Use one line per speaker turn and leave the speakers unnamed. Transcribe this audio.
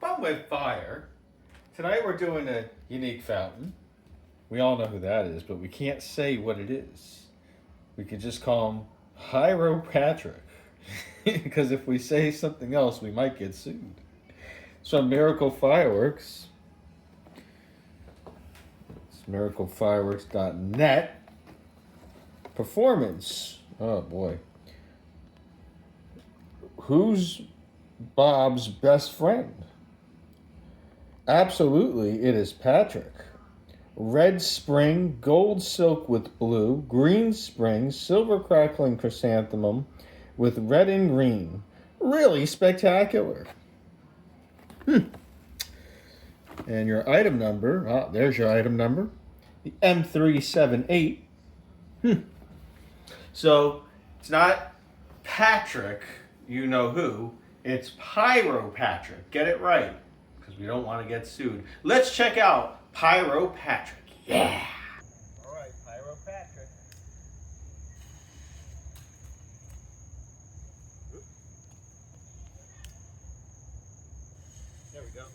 fun with fire. Tonight we're doing a unique fountain. We all know who that is, but we can't say what it is. We could just call him Pyro Patrick. Because if we say something else, we might get sued. So Miracle Fireworks. It's miraclefireworks.net. Performance. Oh boy. Who's Bob's best friend? Absolutely, it is Patrick. Red spring, gold silk with blue, green spring, silver crackling chrysanthemum with red and green. Really spectacular. And your item number, there's your item number, the M378. So it's not Patrick, you know who, it's Pyro Patrick. Get it right, because we don't want to get sued. Let's check out Pyro Patrick. Yeah! All right, Pyro Patrick. There we go.